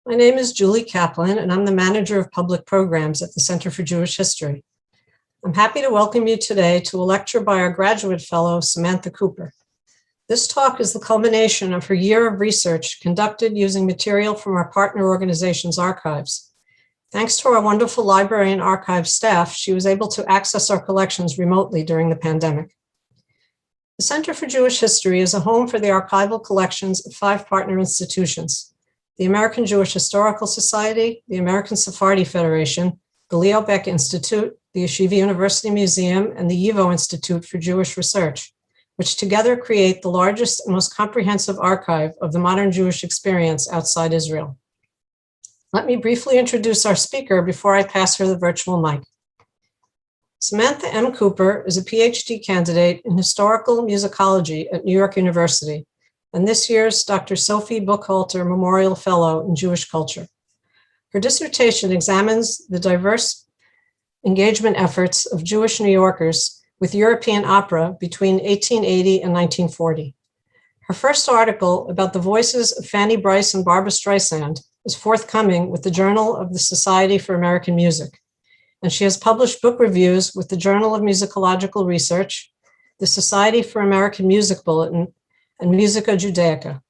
My name is Julie Kaplan, and I'm the Manager of Public Programs at the Center for Jewish History. I'm happy to welcome you today to a lecture by our Graduate Fellow, Samantha Cooper. This talk is the culmination of her year of research conducted using material from our partner organization's archives. Thanks to our wonderful library and archive staff, she was able to access our collections remotely during the pandemic. The Center for Jewish History is a home for the archival collections of 5 partner institutions: the American Jewish Historical Society, the American Sephardi Federation, the Leo Baeck Institute, the Yeshiva University Museum, and the YIVO Institute for Jewish Research, which together create the largest and most comprehensive archive of the modern Jewish experience outside Israel. Let me briefly introduce our speaker before I pass her the virtual mic. Samantha M. Cooper is a Ph.D. candidate in Historical Musicology at New York University, and this year's Dr. Sophie Bookhalter Memorial Fellow in Jewish Culture. Her dissertation examines the diverse engagement efforts of Jewish New Yorkers with European opera between 1880 and 1940. Her first article about the voices of Fanny Brice and Barbra Streisand is forthcoming with the Journal of the Society for American Music, and she has published book reviews with the Journal of Musicological Research, the Society for American Music Bulletin, and Musica Judaica.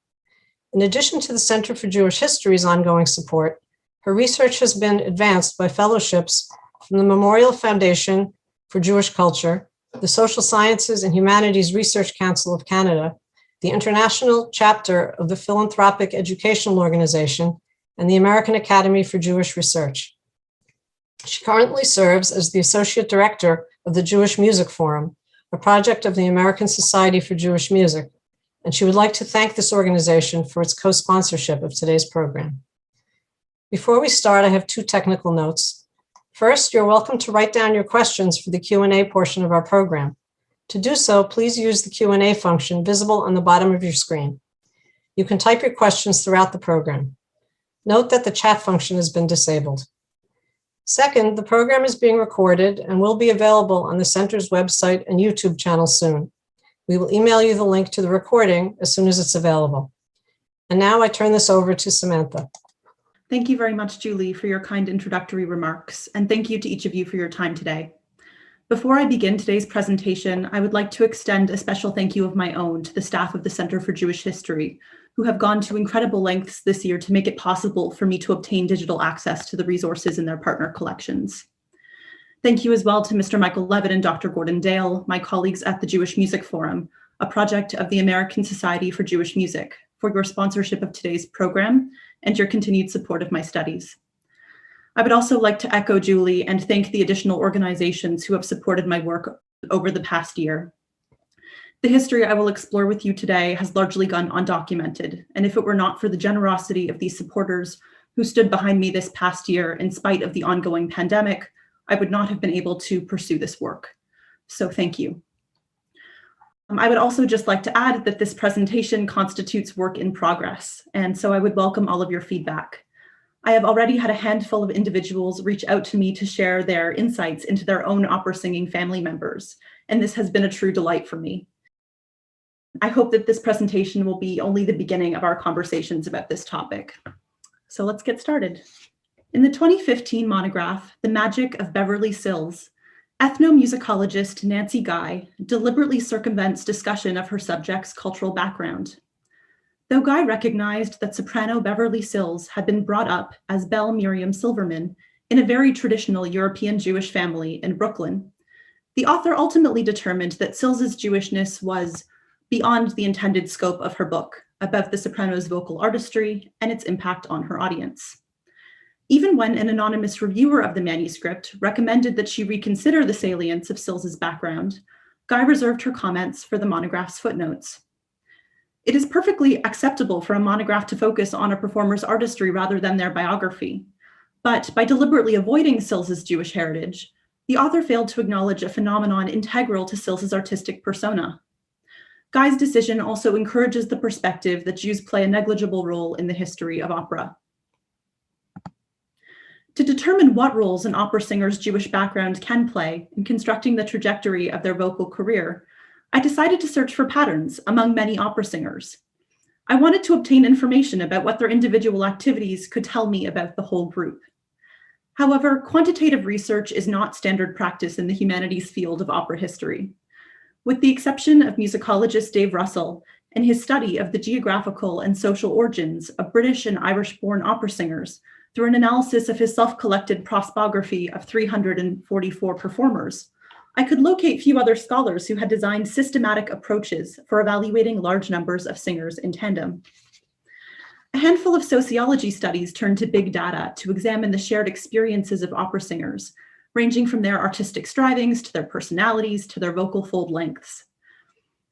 In addition to the Center for Jewish History's ongoing support, her research has been advanced by fellowships from the Memorial Foundation for Jewish Culture, the Social Sciences and Humanities Research Council of Canada, the international chapter of the Philanthropic Educational Organization, and the American Academy for Jewish Research. She currently serves as the Associate Director of the Jewish Music Forum, a project of the American Society for Jewish Music, and she would like to thank this organization for its co-sponsorship of today's program. Before we start, I have 2 technical notes. First, you're welcome to write down your questions for the Q&A portion of our program. To do so, please use the Q&A function visible on the bottom of your screen. You can type your questions throughout the program. Note that the chat function has been disabled. Second, the program is being recorded and will be available on the Center's website and YouTube channel soon. We will email you the link to the recording as soon as it's available. And now I turn this over to Samantha. Thank you very much, Julie, for your kind introductory remarks, and thank you to each of you for your time today. Before I begin today's presentation, I would like to extend a special thank you of my own to the staff of the Center for Jewish History, who have gone to incredible lengths this year to make it possible for me to obtain digital access to the resources in their partner collections. Thank you as well to Mr. Michael Levitt and Dr. Gordon Dale, my colleagues at the Jewish Music Forum, a project of the American Society for Jewish Music, for your sponsorship of today's program and your continued support of my studies. I would also like to echo Julie and thank the additional organizations who have supported my work over the past year. The history I will explore with you today has largely gone undocumented, and if it were not for the generosity of these supporters who stood behind me this past year in spite of the ongoing pandemic, I would not have been able to pursue this work. So thank you. I would also just like to add that this presentation constitutes work in progress, and so I would welcome all of your feedback. I have already had a handful of individuals reach out to me to share their insights into their own opera singing family members, and this has been a true delight for me. I hope that this presentation will be only the beginning of our conversations about this topic. So let's get started. In the 2015 monograph, The Magic of Beverly Sills, ethnomusicologist Nancy Guy deliberately circumvents discussion of her subject's cultural background. Though Guy recognized that soprano Beverly Sills had been brought up as Belle Miriam Silverman in a very traditional European Jewish family in Brooklyn, the author ultimately determined that Sills's Jewishness was beyond the intended scope of her book about the soprano's vocal artistry and its impact on her audience. Even when an anonymous reviewer of the manuscript recommended that she reconsider the salience of Sills's background, Guy reserved her comments for the monograph's footnotes. It is perfectly acceptable for a monograph to focus on a performer's artistry rather than their biography, but by deliberately avoiding Sills's Jewish heritage, the author failed to acknowledge a phenomenon integral to Sills's artistic persona. Guy's decision also encourages the perspective that Jews play a negligible role in the history of opera. To determine what roles an opera singer's Jewish background can play in constructing the trajectory of their vocal career, I decided to search for patterns among many opera singers. I wanted to obtain information about what their individual activities could tell me about the whole group. However, quantitative research is not standard practice in the humanities field of opera history. With the exception of musicologist Dave Russell and his study of the geographical and social origins of British and Irish-born opera singers through an analysis of his self-collected prosopography of 344 performers, I could locate few other scholars who had designed systematic approaches for evaluating large numbers of singers in tandem. A handful of sociology studies turned to big data to examine the shared experiences of opera singers, ranging from their artistic strivings to their personalities to their vocal fold lengths.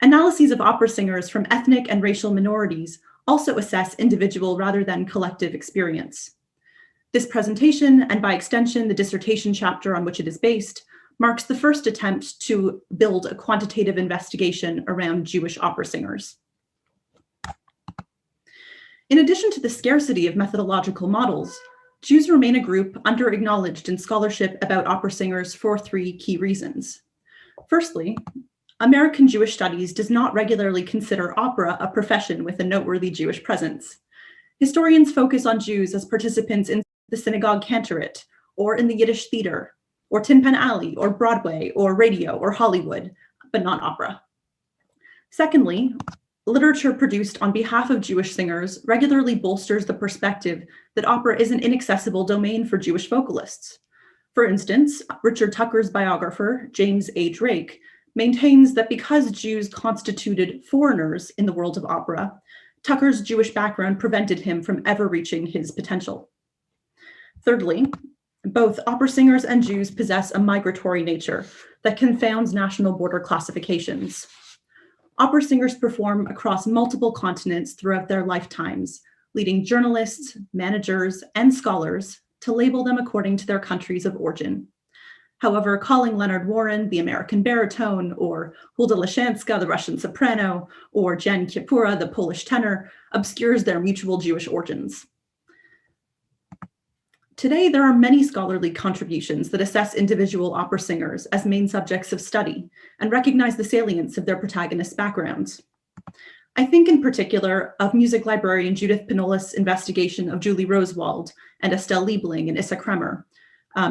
Analyses of opera singers from ethnic and racial minorities also assess individual rather than collective experience. This presentation, and by extension, the dissertation chapter on which it is based, marks the first attempt to build a quantitative investigation around Jewish opera singers. In addition to the scarcity of methodological models, Jews remain a group under-acknowledged in scholarship about opera singers for three key reasons. Firstly, American Jewish Studies does not regularly consider opera a profession with a noteworthy Jewish presence. Historians focus on Jews as participants in the synagogue cantorate, or in the Yiddish theater, or Tin Pan Alley, or Broadway, or radio, or Hollywood, but not opera. Secondly, literature produced on behalf of Jewish singers regularly bolsters the perspective that opera is an inaccessible domain for Jewish vocalists. For instance, Richard Tucker's biographer, James A. Drake, maintains that because Jews constituted foreigners in the world of opera, Tucker's Jewish background prevented him from ever reaching his potential. Thirdly, both opera singers and Jews possess a migratory nature that confounds national border classifications. Opera singers perform across multiple continents throughout their lifetimes, leading journalists, managers, and scholars to label them according to their countries of origin. However, calling Leonard Warren the American baritone, or Hulda Lashanska the Russian soprano, or Jan Kiepura the Polish tenor obscures their mutual Jewish origins. Today, there are many scholarly contributions that assess individual opera singers as main subjects of study and recognize the salience of their protagonists' backgrounds. I think in particular of music librarian Judith Pinola's investigation of Julie Rosewald and Estelle Liebling and Issa Kremer,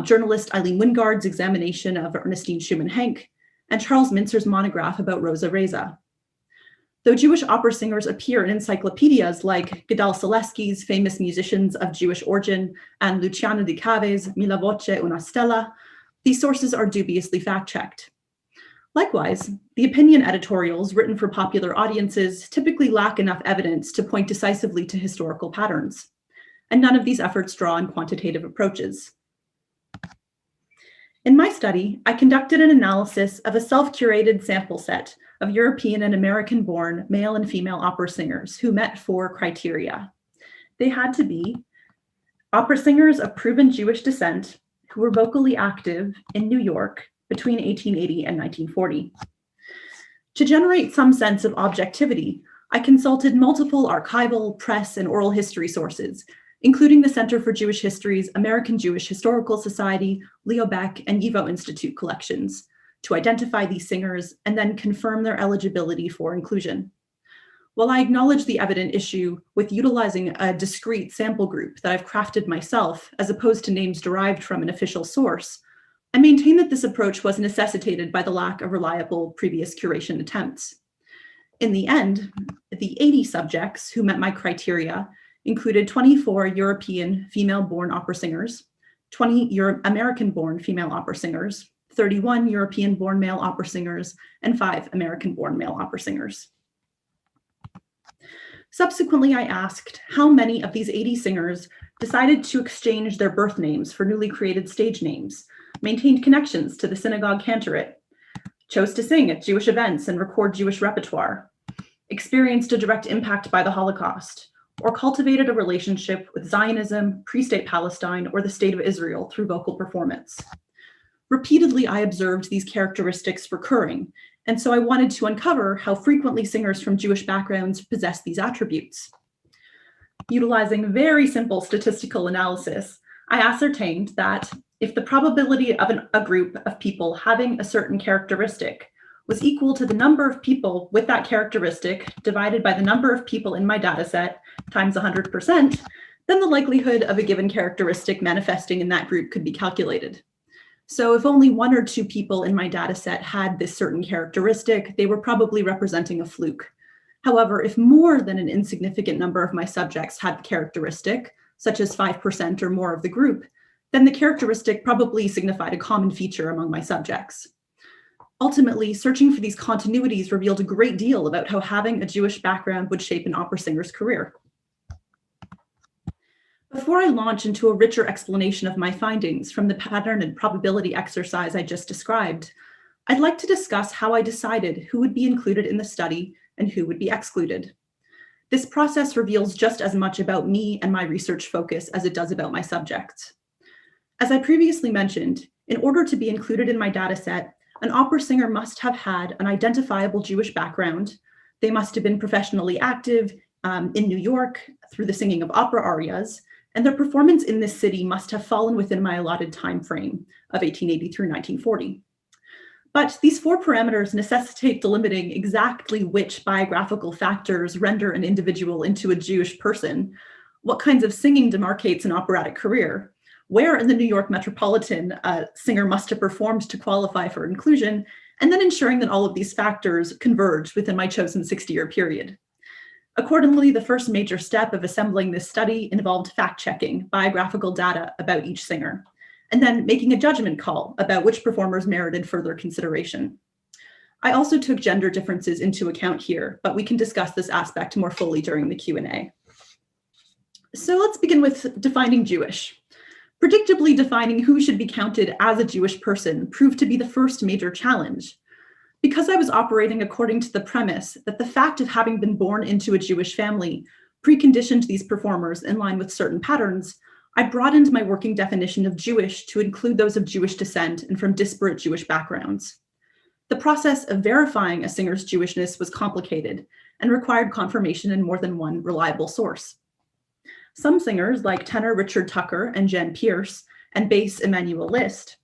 journalist Eileen Wingard's examination of Ernestine Schumann-Henk, and Charles Mincer's monograph about Rosa Reza. Though Jewish opera singers appear in encyclopedias like Gedal Selesky's Famous Musicians of Jewish Origin and Luciano Di Cave's Mila Voce Una Stella, these sources are dubiously fact-checked. Likewise, the opinion editorials written for popular audiences typically lack enough evidence to point decisively to historical patterns, and none of these efforts draw on quantitative approaches. In my study, I conducted an analysis of a self-curated sample set of European and American-born male and female opera singers who met 4 criteria. They had to be opera singers of proven Jewish descent who were vocally active in New York between 1880 and 1940. To generate some sense of objectivity, I consulted multiple archival, press, and oral history sources, including the Center for Jewish History's American Jewish Historical Society, Leo Baeck, and YIVO Institute collections, to identify these singers and then confirm their eligibility for inclusion. While I acknowledge the evident issue with utilizing a discrete sample group that I've crafted myself, as opposed to names derived from an official source, I maintain that this approach was necessitated by the lack of reliable previous curation attempts. In the end, the 80 subjects who met my criteria included 24 European female-born opera singers, 20 American-born female opera singers, 31 European-born male opera singers, and 5 American-born male opera singers. Subsequently, I asked how many of these 80 singers decided to exchange their birth names for newly created stage names, maintained connections to the synagogue cantorate, chose to sing at Jewish events and record Jewish repertoire, experienced a direct impact by the Holocaust, or cultivated a relationship with Zionism, pre-state Palestine, or the State of Israel through vocal performance. Repeatedly, I observed these characteristics recurring, and so I wanted to uncover how frequently singers from Jewish backgrounds possess these attributes. Utilizing very simple statistical analysis, I ascertained that if the probability of a group of people having a certain characteristic was equal to the number of people with that characteristic divided by the number of people in my data set times 100%, then the likelihood of a given characteristic manifesting in that group could be calculated. So if only 1 or 2 people in my data set had this certain characteristic, they were probably representing a fluke. However, if more than an insignificant number of my subjects had the characteristic, such as 5% or more of the group, then the characteristic probably signified a common feature among my subjects. Ultimately, searching for these continuities revealed a great deal about how having a Jewish background would shape an opera singer's career. Before I launch into a richer explanation of my findings from the pattern and probability exercise I just described, I'd like to discuss how I decided who would be included in the study and who would be excluded. This process reveals just as much about me and my research focus as it does about my subjects. As I previously mentioned, in order to be included in my dataset, an opera singer must have had an identifiable Jewish background. They must have been professionally active in New York through the singing of opera arias, and their performance in this city must have fallen within my allotted time frame of 1880 through 1940. But these 4 parameters necessitate delimiting exactly which biographical factors render an individual into a Jewish person, what kinds of singing demarcates an operatic career, where in the New York metropolitan a singer must have performed to qualify for inclusion, and then ensuring that all of these factors converge within my chosen 60-year period. Accordingly, the first major step of assembling this study involved fact-checking biographical data about each singer, and then making a judgment call about which performers merited further consideration. I also took gender differences into account here, but we can discuss this aspect more fully during the Q&A. So let's begin with defining Jewish. Predictably, defining who should be counted as a Jewish person proved to be the first major challenge. Because I was operating according to the premise that the fact of having been born into a Jewish family preconditioned these performers in line with certain patterns, I broadened my working definition of Jewish to include those of Jewish descent and from disparate Jewish backgrounds. The process of verifying a singer's Jewishness was complicated and required confirmation in more than one reliable source. Some singers, like tenor Richard Tucker and Jen Pierce, and bass Emmanuel List,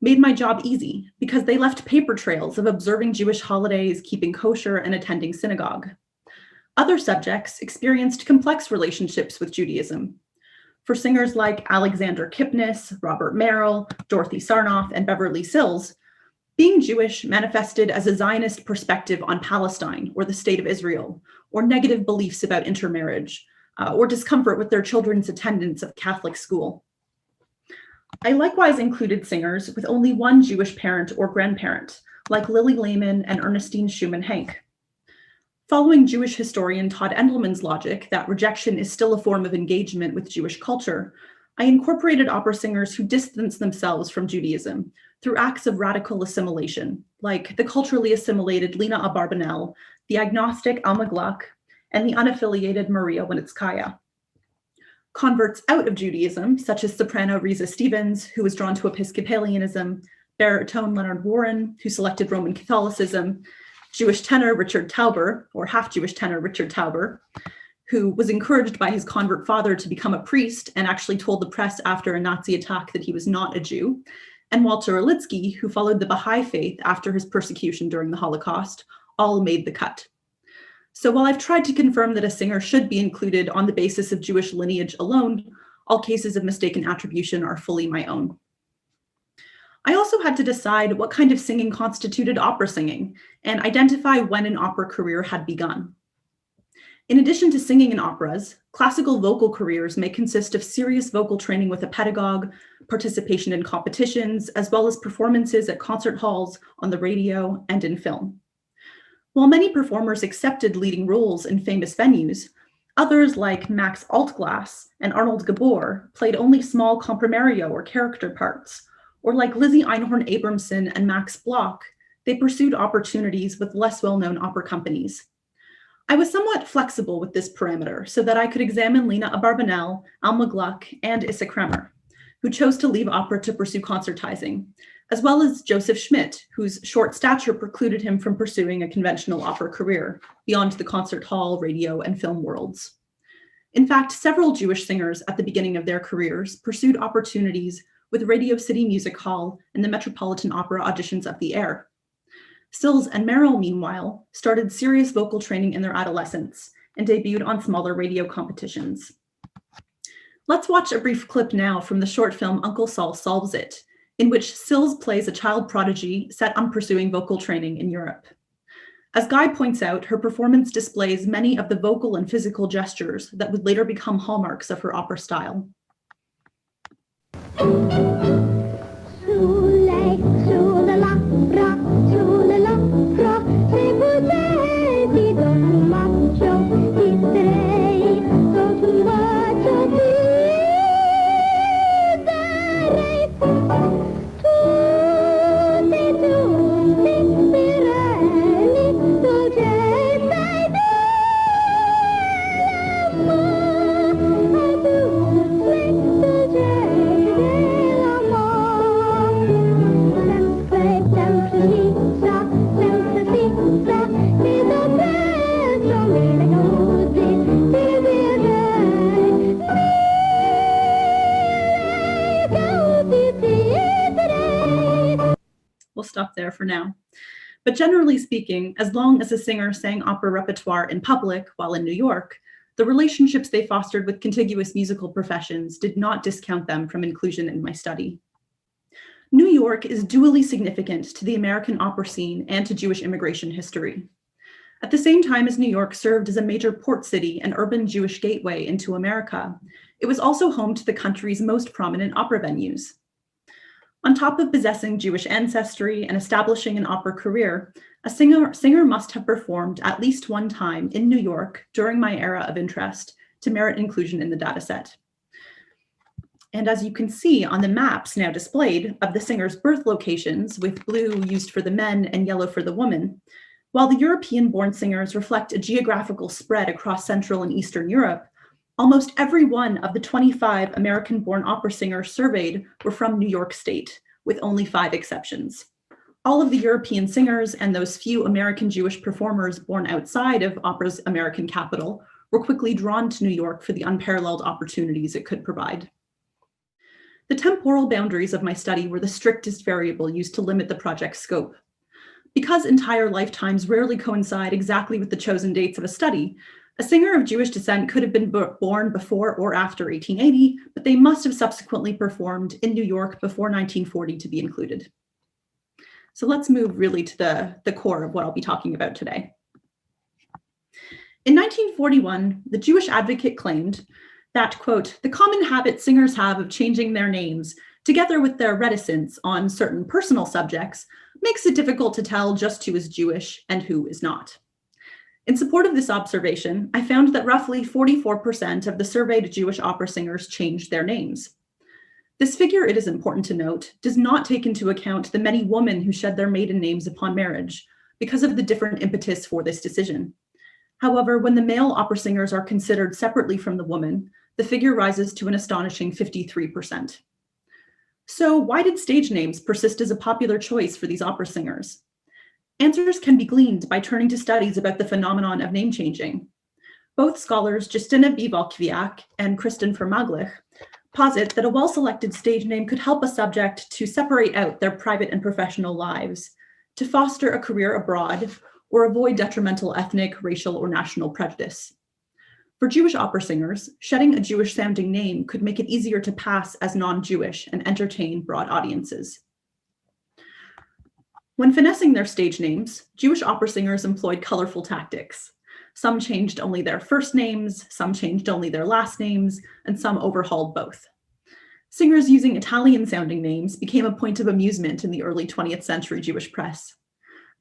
made my job easy because they left paper trails of observing Jewish holidays, keeping kosher, and attending synagogue. Other subjects experienced complex relationships with Judaism. For singers like Alexander Kipnis, Robert Merrill, Dorothy Sarnoff, and Beverly Sills, being Jewish manifested as a Zionist perspective on Palestine or the state of Israel, or negative beliefs about intermarriage, or discomfort with their children's attendance of Catholic school. I likewise included singers with only one Jewish parent or grandparent, like Lily Lehman and Ernestine Schumann Hank. Following Jewish historian Todd Endelman's logic that rejection is still a form of engagement with Jewish culture, I incorporated opera singers who distance themselves from Judaism through acts of radical assimilation, like the culturally assimilated Lena Abarbanel, the agnostic Alma Gluck, and the unaffiliated Maria Winitskaya. Converts out of Judaism, such as soprano Risa Stevens, who was drawn to Episcopalianism, baritone Leonard Warren, who selected Roman Catholicism, Jewish tenor Richard Tauber, or half-Jewish tenor Richard Tauber, who was encouraged by his convert father to become a priest and actually told the press after a Nazi attack that he was not a Jew, and Walter Orlitsky, who followed the Baha'i faith after his persecution during the Holocaust, all made the cut. So while I've tried to confirm that a singer should be included on the basis of Jewish lineage alone, all cases of mistaken attribution are fully my own. I also had to decide what kind of singing constituted opera singing and identify when an opera career had begun. In addition to singing in operas, classical vocal careers may consist of serious vocal training with a pedagogue, participation in competitions, as well as performances at concert halls, on the radio, and in film. While many performers accepted leading roles in famous venues, others like Max Altglass and Arnold Gabor played only small comprimario or character parts, or like Lizzie Einhorn Abramson and Max Bloch, they pursued opportunities with less well-known opera companies. I was somewhat flexible with this parameter so that I could examine Lena Abarbanel, Alma Gluck, and Issa Kremer, who chose to leave opera to pursue concertizing, as well as Joseph Schmidt, whose short stature precluded him from pursuing a conventional opera career beyond the concert hall, radio, and film worlds. In fact, several Jewish singers at the beginning of their careers pursued opportunities with Radio City Music Hall and the Metropolitan Opera auditions of the Air. Stills and Merrill, meanwhile, started serious vocal training in their adolescence and debuted on smaller radio competitions. Let's watch a brief clip now from the short film Uncle Saul Solves It, in which Stills plays a child prodigy set on pursuing vocal training in Europe. As Guy points out, her performance displays many of the vocal and physical gestures that would later become hallmarks of her opera style. We'll stop there for now. But generally speaking, as long as a singer sang opera repertoire in public while in New York, the relationships they fostered with contiguous musical professions did not discount them from inclusion in my study. New York is dually significant to the American opera scene and to Jewish immigration history. At the same time as New York served as a major port city and urban Jewish gateway into America, it was also home to the country's most prominent opera venues. On top of possessing Jewish ancestry and establishing an opera career, a singer must have performed at least one time in New York during my era of interest to merit inclusion in the dataset. And as you can see on the maps now displayed of the singer's birth locations, with blue used for the men and yellow for the women, while the European-born singers reflect a geographical spread across Central and Eastern Europe, almost every one of the 25 American-born opera singers surveyed were from New York State, with only 5 exceptions. All of the European singers and those few American Jewish performers born outside of opera's American capital were quickly drawn to New York for the unparalleled opportunities it could provide. The temporal boundaries of my study were the strictest variable used to limit the project's scope. Because entire lifetimes rarely coincide exactly with the chosen dates of a study, a singer of Jewish descent could have been born before or after 1880, but they must have subsequently performed in New York before 1940 to be included. So let's move really to the core of what I'll be talking about today. In 1941, the Jewish Advocate claimed that, quote, the common habit singers have of changing their names, together with their reticence on certain personal subjects, makes it difficult to tell just who is Jewish and who is not. In support of this observation, I found that roughly 44% of the surveyed Jewish opera singers changed their names. This figure, it is important to note, does not take into account the many women who shed their maiden names upon marriage because of the different impetus for this decision. However, when the male opera singers are considered separately from the woman, the figure rises to an astonishing 53%. So why did stage names persist as a popular choice for these opera singers? Answers can be gleaned by turning to studies about the phenomenon of name changing. Both scholars Justina Bivalkwiak and Kristen Vermaglich posit that a well-selected stage name could help a subject to separate out their private and professional lives, to foster a career abroad, or avoid detrimental ethnic, racial, or national prejudice. For Jewish opera singers, shedding a Jewish-sounding name could make it easier to pass as non-Jewish and entertain broad audiences. When finessing their stage names, Jewish opera singers employed colorful tactics. Some changed only their first names, some changed only their last names, and some overhauled both. Singers using Italian-sounding names became a point of amusement in the early 20th century Jewish press.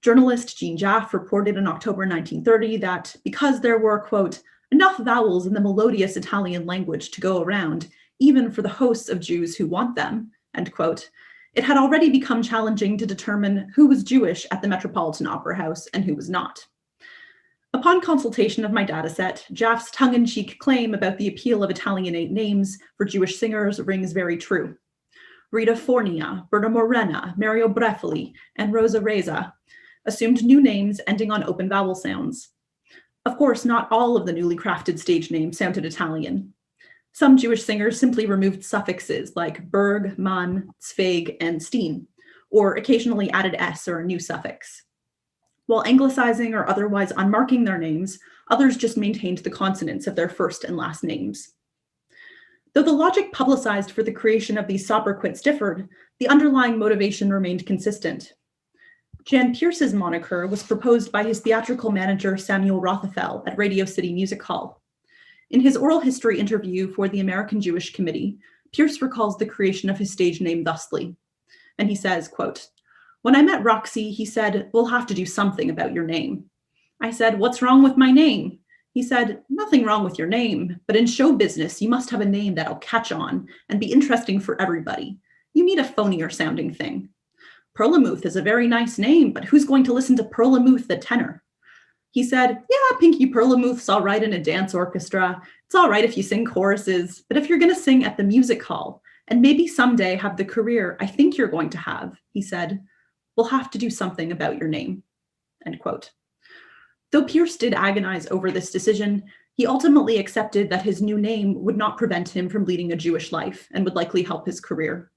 Journalist Jean Jaffe reported in October 1930 that because there were, quote, enough vowels in the melodious Italian language to go around, even for the hosts of Jews who want them, end quote, it had already become challenging to determine who was Jewish at the Metropolitan Opera House and who was not. Upon consultation of my dataset, Jaffe's tongue-in-cheek claim about the appeal of Italianate names for Jewish singers rings very true. Rita Fornia, Berta Morena, Mario Brefoli, and Rosa Reza assumed new names ending on open vowel sounds. Of course, not all of the newly crafted stage names sounded Italian. Some Jewish singers simply removed suffixes like Berg, Man, Zweig, and Steen, or occasionally added S or a new suffix. While anglicizing or otherwise unmarking their names, others just maintained the consonants of their first and last names. Though the logic publicized for the creation of these sobriquets differed, the underlying motivation remained consistent. Jan Pierce's moniker was proposed by his theatrical manager Samuel Rothafel at Radio City Music Hall. In his oral history interview for the American Jewish Committee, Pierce recalls the creation of his stage name thusly. And he says, quote, "When I met Roxy, he said, 'We'll have to do something about your name.' I said, 'What's wrong with my name?' He said, 'Nothing wrong with your name, but in show business, you must have a name that'll catch on and be interesting for everybody. You need a phonier sounding thing. Perlamuth is a very nice name, but who's going to listen to Perlamuth the tenor?' He said, 'Yeah, Pinky Perlamuth's all right in a dance orchestra. It's all right if you sing choruses, but if you're going to sing at the music hall and maybe someday have the career I think you're going to have,' he said, 'we'll have to do something about your name.'" End quote. Though Pierce did agonize over this decision, he ultimately accepted that his new name would not prevent him from leading a Jewish life and would likely help his career.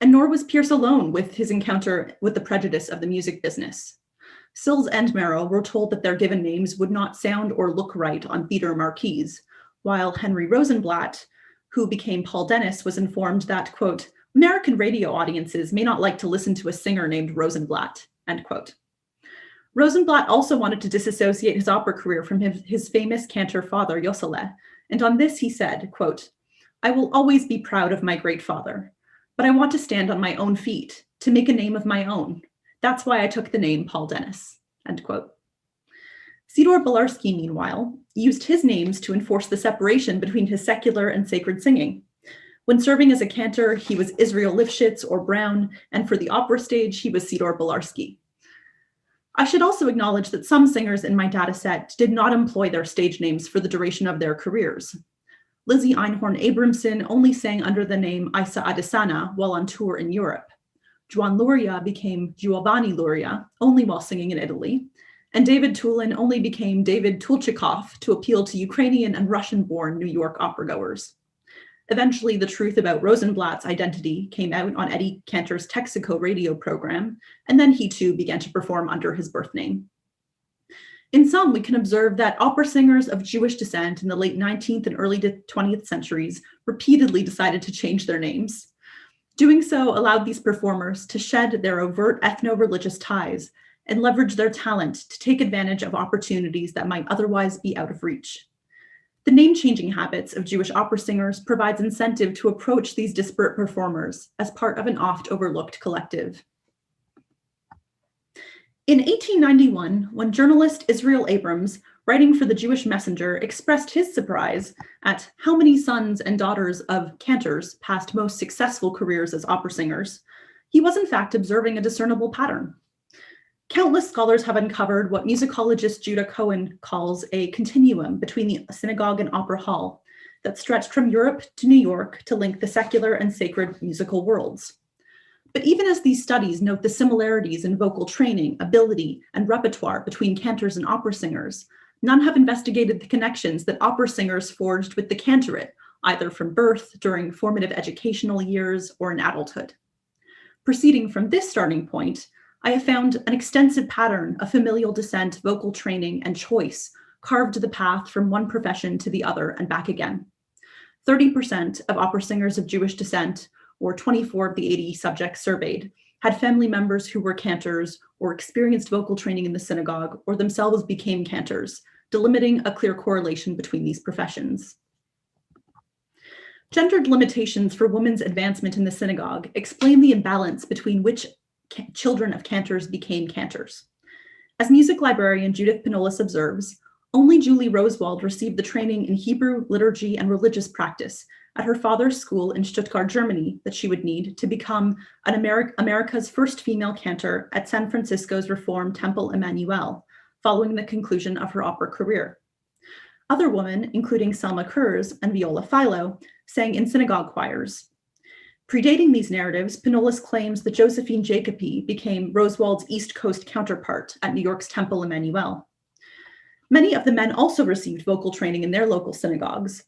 And nor was Pierce alone with his encounter with the prejudice of the music business. Sills and Merrill were told that their given names would not sound or look right on theater marquees, while Henry Rosenblatt, who became Paul Dennis, was informed that, quote, "American radio audiences may not like to listen to a singer named Rosenblatt," end quote. Rosenblatt also wanted to disassociate his opera career from his famous cantor father, Josele, and on this he said, quote, "I will always be proud of my great father, but I want to stand on my own feet, to make a name of my own. That's why I took the name Paul Dennis," end quote. Sidor Belarski, meanwhile, used his names to enforce the separation between his secular and sacred singing. When serving as a cantor, he was Israel Lifshitz or Brown, and for the opera stage, he was Sidor Belarski. I should also acknowledge that some singers in my dataset did not employ their stage names for the duration of their careers. Lizzie Einhorn Abramson only sang under the name Isa Adesanya while on tour in Europe. Juan Luria became Giovanni Luria only while singing in Italy, and David Tulin only became David Tulchikov to appeal to Ukrainian and Russian-born New York opera-goers. Eventually, the truth about Rosenblatt's identity came out on Eddie Cantor's Texaco radio program, and then he too began to perform under his birth name. In sum, we can observe that opera singers of Jewish descent in the late 19th and early 20th centuries repeatedly decided to change their names. Doing so allowed these performers to shed their overt ethno-religious ties and leverage their talent to take advantage of opportunities that might otherwise be out of reach. The name-changing habits of Jewish opera singers provides incentive to approach these disparate performers as part of an oft-overlooked collective. In 1891, when journalist Israel Abrams, writing for the Jewish Messenger, expressed his surprise at how many sons and daughters of cantors passed most successful careers as opera singers, he was in fact observing a discernible pattern. Countless scholars have uncovered what musicologist Judah Cohen calls a continuum between the synagogue and opera hall that stretched from Europe to New York to link the secular and sacred musical worlds. But even as these studies note the similarities in vocal training, ability, and repertoire between cantors and opera singers, none have investigated the connections that opera singers forged with the cantorate, either from birth, during formative educational years, or in adulthood. Proceeding from this starting point, I have found an extensive pattern of familial descent, vocal training, and choice carved the path from one profession to the other and back again. 30% of opera singers of Jewish descent, or 24 of the 80 subjects surveyed, had family members who were cantors or experienced vocal training in the synagogue or themselves became cantors, delimiting a clear correlation between these professions. Gendered limitations for women's advancement in the synagogue explain the imbalance between which children of cantors became cantors. As music librarian Judith Panolis observes, only Julie Rosewald received the training in Hebrew, liturgy, and religious practice at her father's school in Stuttgart, Germany, that she would need to become America's first female cantor at San Francisco's Reformed Temple Emmanuel, following the conclusion of her opera career. Other women, including Selma Kurz and Viola Philo, sang in synagogue choirs. Predating these narratives, Panolis claims that Josephine Jacobi became Rosewald's East Coast counterpart at New York's Temple Emmanuel. Many of the men also received vocal training in their local synagogues.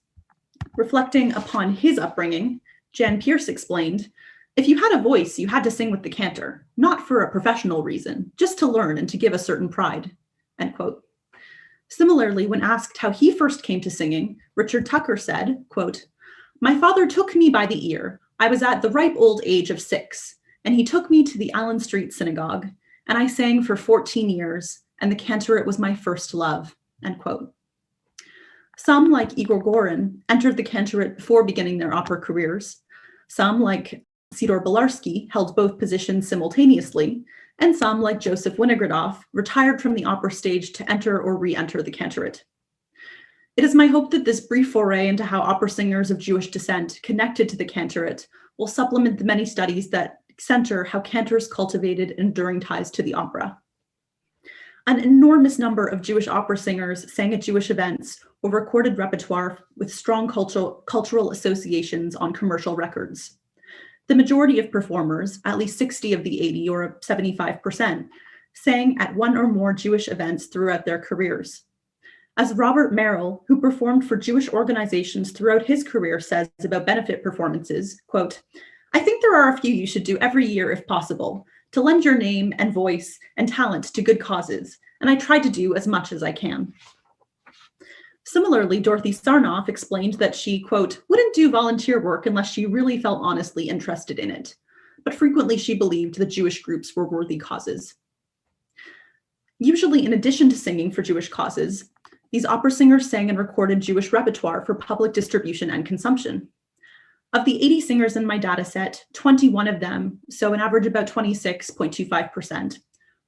Reflecting upon his upbringing, Jan Pierce explained, If you had a voice, you had to sing with the cantor, not for a professional reason, just to learn and to give a certain pride, end quote. Similarly, when asked how he first came to singing, Richard Tucker said, quote, "My father took me by the ear. I was at the ripe old age of 6, and he took me to the Allen Street Synagogue, and I sang for 14 years, and the cantorate was my first love," end quote. Some, like Igor Gorin, entered the cantorate before beginning their opera careers. Some, like Sidor Belarski, held both positions simultaneously, and some, like Joseph Winogradov, retired from the opera stage to enter or re-enter the cantorate. It is my hope that this brief foray into how opera singers of Jewish descent connected to the cantorate will supplement the many studies that center how cantors cultivated enduring ties to the opera. An enormous number of Jewish opera singers sang at Jewish events or recorded repertoire with strong cultural associations on commercial records. The majority of performers, at least 60 of the 80 or 75%, sang at one or more Jewish events throughout their careers. As Robert Merrill, who performed for Jewish organizations throughout his career, says about benefit performances, quote, "I think there are a few you should do every year if possible, to lend your name and voice and talent to good causes, and I try to do as much as I can." Similarly, Dorothy Sarnoff explained that she, quote, "wouldn't do volunteer work unless she really felt honestly interested in it, but frequently she believed that Jewish groups were worthy causes." Usually, in addition to singing for Jewish causes, these opera singers sang and recorded Jewish repertoire for public distribution and consumption. Of the 80 singers in my data set, 21 of them, so an average about 26.25%,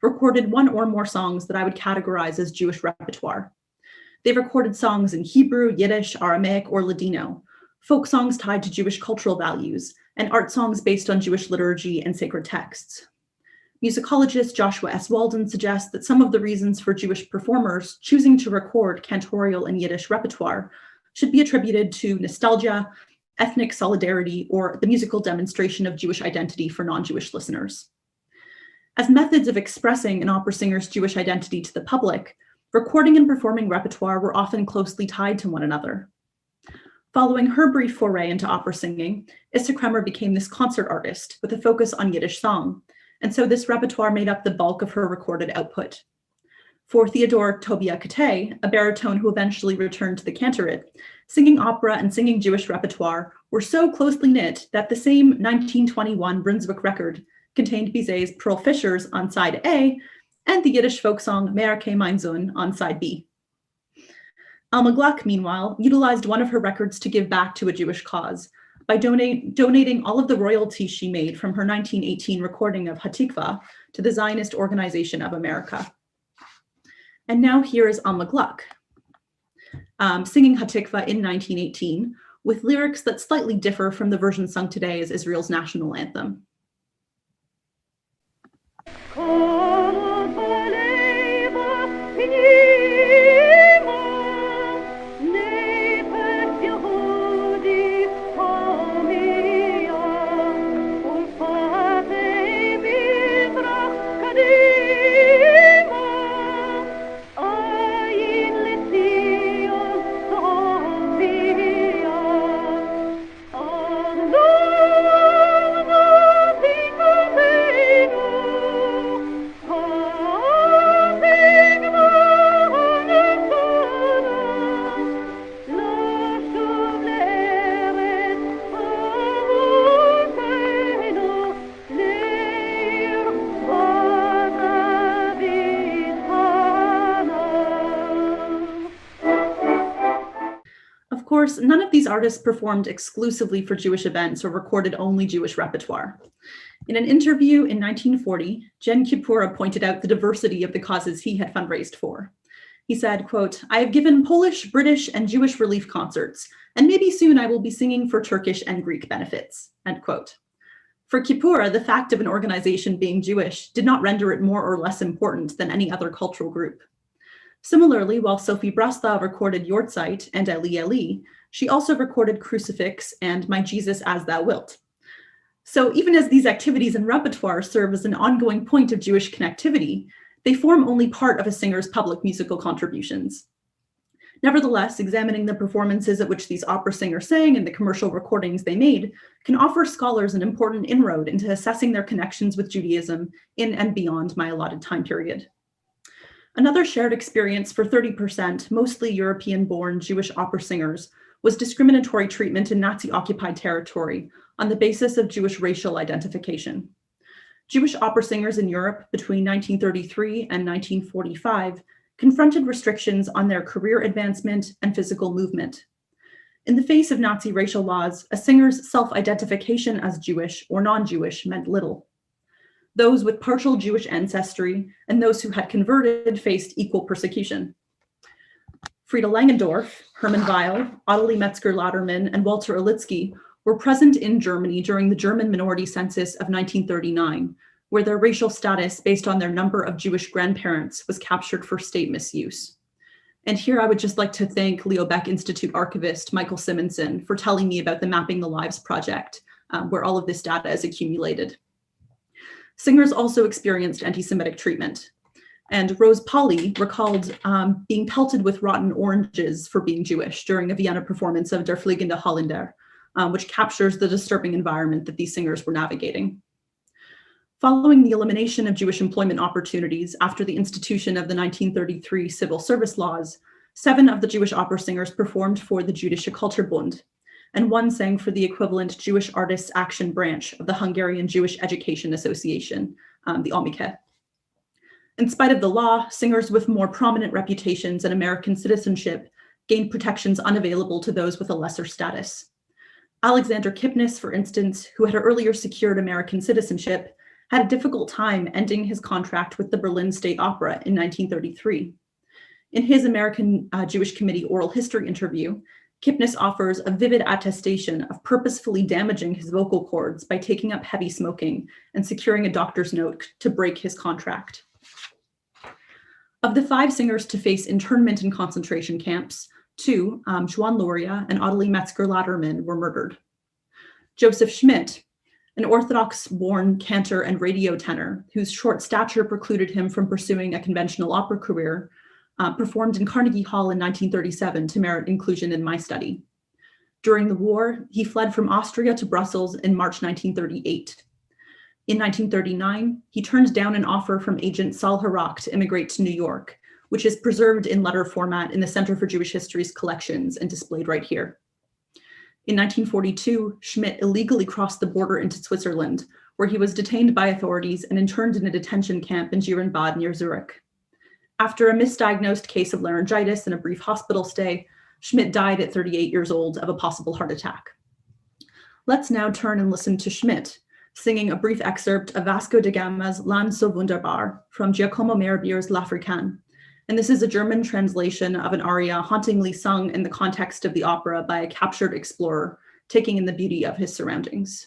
recorded one or more songs that I would categorize as Jewish repertoire. They recorded songs in Hebrew, Yiddish, Aramaic, or Ladino, folk songs tied to Jewish cultural values, and art songs based on Jewish liturgy and sacred texts. Musicologist Joshua S. Walden suggests that some of the reasons for Jewish performers choosing to record cantorial and Yiddish repertoire should be attributed to nostalgia, ethnic solidarity, or the musical demonstration of Jewish identity for non-Jewish listeners. As methods of expressing an opera singer's Jewish identity to the public, recording and performing repertoire were often closely tied to one another. Following her brief foray into opera singing, Issa Kremer became this concert artist with a focus on Yiddish song, and so this repertoire made up the bulk of her recorded output. For Theodore Tobia Kate, a baritone who eventually returned to the cantorate, singing opera and singing Jewish repertoire were so closely knit that the same 1921 Brunswick record contained Bizet's Pearl Fishers on side A and the Yiddish folk song America mein Sohn on side B. Alma Gluck, meanwhile, utilized one of her records to give back to a Jewish cause by donating all of the royalties she made from her 1918 recording of Hatikva to the Zionist Organization of America. And now here is Alma Gluck, singing Hatikva in 1918 with lyrics that slightly differ from the version sung today as Israel's national anthem. Of course, none of these artists performed exclusively for Jewish events or recorded only Jewish repertoire. In an interview in 1940, Jen Kipura pointed out the diversity of the causes he had fundraised for. He said, quote, "I have given Polish, British, and Jewish relief concerts, and maybe soon I will be singing for Turkish and Greek benefits," end quote. For Kipura, the fact of an organization being Jewish did not render it more or less important than any other cultural group. Similarly, while Sophie Bookhalter recorded Yortzeit and Eli Eli, she also recorded Crucifix and My Jesus as Thou Wilt. So even as these activities and repertoire serve as an ongoing point of Jewish connectivity, they form only part of a singer's public musical contributions. Nevertheless, examining the performances at which these opera singers sang and the commercial recordings they made can offer scholars an important inroad into assessing their connections with Judaism in and beyond my allotted time period. Another shared experience for 30%, mostly European-born Jewish opera singers, was discriminatory treatment in Nazi-occupied territory on the basis of Jewish racial identification. Jewish opera singers in Europe between 1933 and 1945 confronted restrictions on their career advancement and physical movement. In the face of Nazi racial laws, a singer's self-identification as Jewish or non-Jewish meant little. Those with partial Jewish ancestry and those who had converted faced equal persecution. Frieda Langendorf, Hermann Weil, Ottilie Metzger-Laderman, and Walter Olitzky were present in Germany during the German minority census of 1939, where their racial status based on their number of Jewish grandparents was captured for state misuse. And here I would just like to thank Leo Baeck Institute archivist Michael Simonson for telling me about the Mapping the Lives project, where all of this data is accumulated. Singers also experienced anti-Semitic treatment. And Rose Polly recalled being pelted with rotten oranges for being Jewish during a Vienna performance of Der Fliegende Holländer, which captures the disturbing environment that these singers were navigating. Following the elimination of Jewish employment opportunities after the institution of the 1933 civil service laws, 7 of the Jewish opera singers performed for the Jüdische Kulturbund, and 1 sang for the equivalent Jewish Artists Action branch of the Hungarian Jewish Education Association, the OMIKE. In spite of the law, singers with more prominent reputations and American citizenship gained protections unavailable to those with a lesser status. Alexander Kipnis, for instance, who had earlier secured American citizenship, had a difficult time ending his contract with the Berlin State Opera in 1933. In his American Jewish Committee oral history interview, Kipnis offers a vivid attestation of purposefully damaging his vocal cords by taking up heavy smoking and securing a doctor's note to break his contract. Of the 5 singers to face internment in concentration camps, 2, Joan Luria and Ottilie Metzger-Laderman, were murdered. Joseph Schmidt, an Orthodox-born cantor and radio tenor whose short stature precluded him from pursuing a conventional opera career, performed in Carnegie Hall in 1937 to merit inclusion in my study. During the war, he fled from Austria to Brussels in March 1938. In 1939, he turned down an offer from agent Saul Harak to immigrate to New York, which is preserved in letter format in the Center for Jewish History's collections and displayed right here. In 1942, Schmidt illegally crossed the border into Switzerland, where he was detained by authorities and interned in a detention camp in Girenbad near Zurich. After a misdiagnosed case of laryngitis and a brief hospital stay, Schmidt died at 38 years old of a possible heart attack. Let's now turn and listen to Schmidt, singing a brief excerpt of Vasco da Gama's Land so wunderbar from Giacomo Meyerbeer's L'Africaine. And this is a German translation of an aria hauntingly sung in the context of the opera by a captured explorer, taking in the beauty of his surroundings.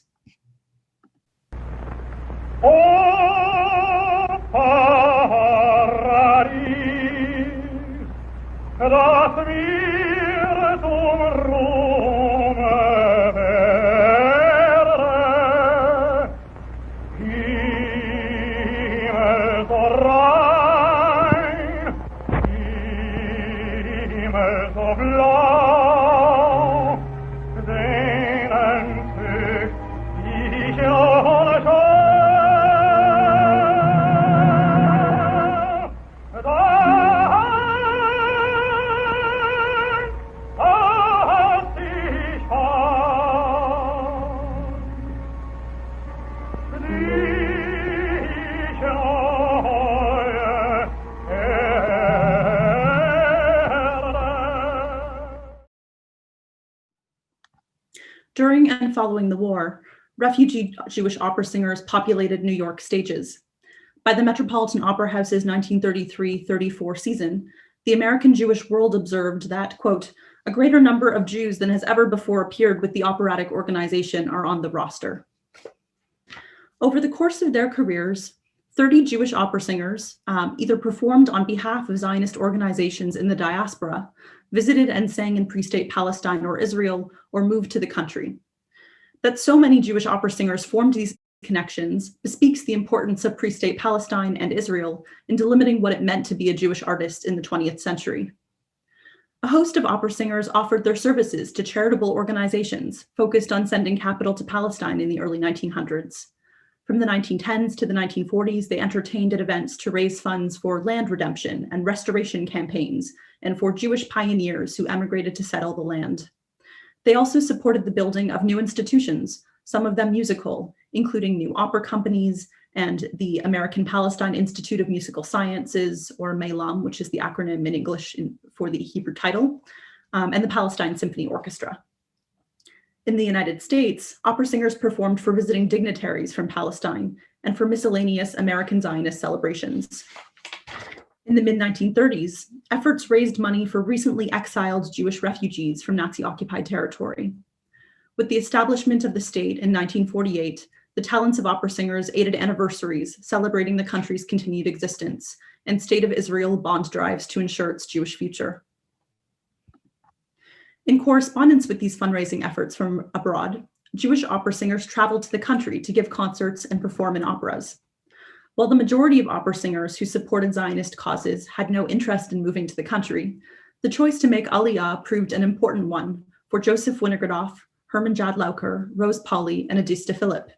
During and following the war, refugee Jewish opera singers populated New York stages. By the Metropolitan Opera House's 1933-34 season, the American Jewish World observed that, quote, a greater number of Jews than has ever before appeared with the operatic organization are on the roster. Over the course of their careers, 30 Jewish opera singers either performed on behalf of Zionist organizations in the diaspora, visited and sang in pre-state Palestine or Israel, or moved to the country. That so many Jewish opera singers formed these connections bespeaks the importance of pre-state Palestine and Israel in delimiting what it meant to be a Jewish artist in the 20th century. A host of opera singers offered their services to charitable organizations focused on sending capital to Palestine in the early 1900s. From the 1910s to the 1940s, they entertained at events to raise funds for land redemption and restoration campaigns and for Jewish pioneers who emigrated to settle the land. They also supported the building of new institutions, some of them musical, including new opera companies and the American Palestine Institute of Musical Sciences, or MELAM, which is the acronym in English for the Hebrew title, and the Palestine Symphony Orchestra. In the United States, opera singers performed for visiting dignitaries from Palestine and for miscellaneous American Zionist celebrations. In the mid-1930s, efforts raised money for recently exiled Jewish refugees from Nazi-occupied territory. With the establishment of the state in 1948, the talents of opera singers aided anniversaries celebrating the country's continued existence and State of Israel bond drives to ensure its Jewish future. In correspondence with these fundraising efforts from abroad, Jewish opera singers traveled to the country to give concerts and perform in operas. While the majority of opera singers who supported Zionist causes had no interest in moving to the country, the choice to make Aliyah proved an important one for Joseph Wintergodoff, Herman Jadlauker, Rose Pauli, and Adis de Philip.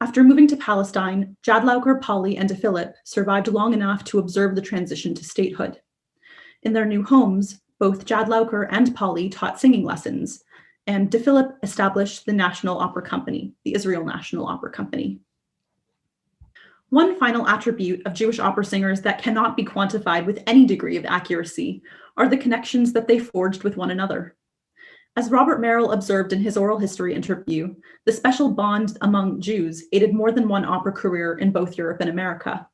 After moving to Palestine, Jadlauker, Pauli, and de Philip survived long enough to observe the transition to statehood. In their new homes, both Jadlauker and Pauli taught singing lessons, and de Philip established the National Opera Company, the Israel National Opera Company. One final attribute of Jewish opera singers that cannot be quantified with any degree of accuracy are the connections that they forged with one another. As Robert Merrill observed in his oral history interview, the special bond among Jews aided more than one opera career in both Europe and America.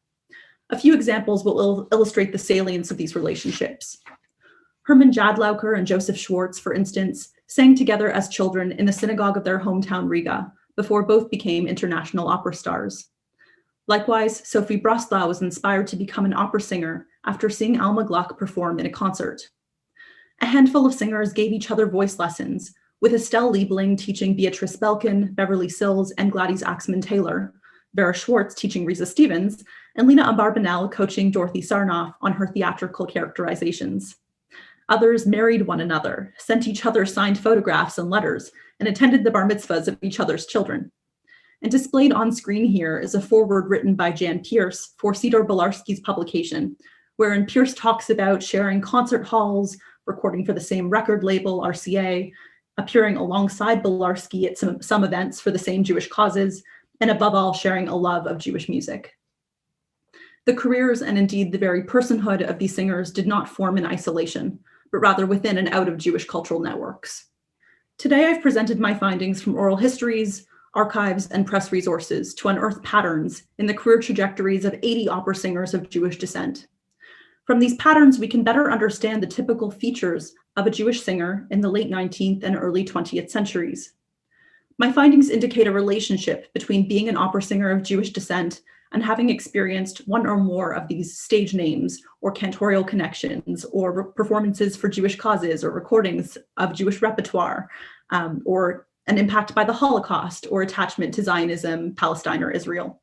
A few examples will illustrate the salience of these relationships. Herman Jadlauker and Joseph Schwartz, for instance, sang together as children in the synagogue of their hometown Riga before both became international opera stars. Likewise, Sophie Bookhalter was inspired to become an opera singer after seeing Alma Gluck perform in a concert. A handful of singers gave each other voice lessons, with Estelle Liebling teaching Beatrice Belkin, Beverly Sills, and Gladys Axman Taylor, Vera Schwartz teaching Risa Stevens, and Lena Abarbanel coaching Dorothy Sarnoff on her theatrical characterizations. Others married one another, sent each other signed photographs and letters, and attended the bar mitzvahs of each other's children. And displayed on screen here is a foreword written by Jan Pierce for Sidor Bolarski's publication, wherein Pierce talks about sharing concert halls, recording for the same record label, RCA, appearing alongside Bolarski at some events for the same Jewish causes, and above all, sharing a love of Jewish music. The careers and indeed the very personhood of these singers did not form in isolation, but rather within and out of Jewish cultural networks. Today, I've presented my findings from oral histories, archives, and press resources to unearth patterns in the career trajectories of 80 opera singers of Jewish descent. From these patterns, we can better understand the typical features of a Jewish singer in the late 19th and early 20th centuries. My findings indicate a relationship between being an opera singer of Jewish descent and having experienced one or more of these stage names or cantorial connections or performances for Jewish causes or recordings of Jewish repertoire, or an impact by the Holocaust or attachment to Zionism, Palestine, or Israel.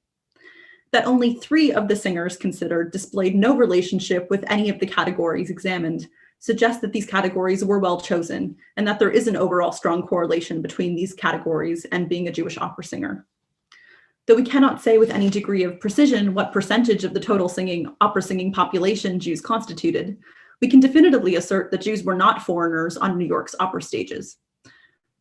That only 3 of the singers considered displayed no relationship with any of the categories examined suggests that these categories were well chosen and that there is an overall strong correlation between these categories and being a Jewish opera singer. Though we cannot say with any degree of precision what percentage of the total opera singing population Jews constituted, we can definitively assert that Jews were not foreigners on New York's opera stages.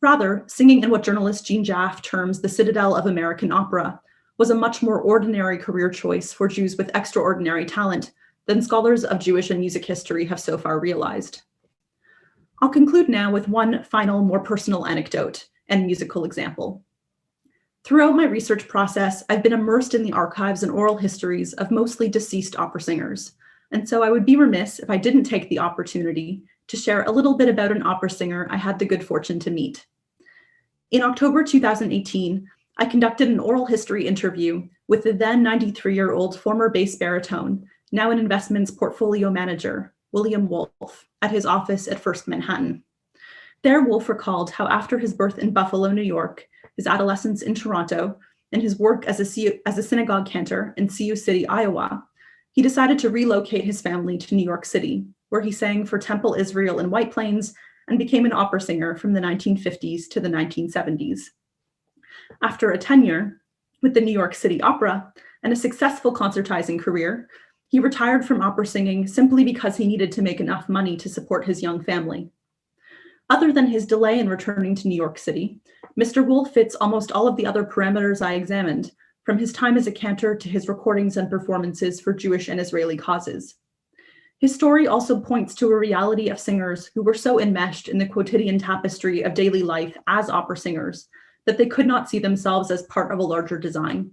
Rather, singing in what journalist Jean Jaffe terms the citadel of American opera was a much more ordinary career choice for Jews with extraordinary talent than scholars of Jewish and music history have so far realized. I'll conclude now with one final, more personal anecdote and musical example. Throughout my research process, I've been immersed in the archives and oral histories of mostly deceased opera singers, and so I would be remiss if I didn't take the opportunity to share a little bit about an opera singer I had the good fortune to meet. In October 2018, I conducted an oral history interview with the then 93-year-old former bass baritone, now an investments portfolio manager, William Wolfe, at his office at First Manhattan. There, Wolfe recalled how after his birth in Buffalo, New York, his adolescence in Toronto, and his work as a synagogue cantor in Sioux City, Iowa, he decided to relocate his family to New York City where he sang for Temple Israel in White Plains and became an opera singer from the 1950s to the 1970s. After a tenure with the New York City Opera and a successful concertizing career, he retired from opera singing simply because he needed to make enough money to support his young family. Other than his delay in returning to New York City, Mr. Wolf fits almost all of the other parameters I examined, from his time as a cantor to his recordings and performances for Jewish and Israeli causes. His story also points to a reality of singers who were so enmeshed in the quotidian tapestry of daily life as opera singers that they could not see themselves as part of a larger design.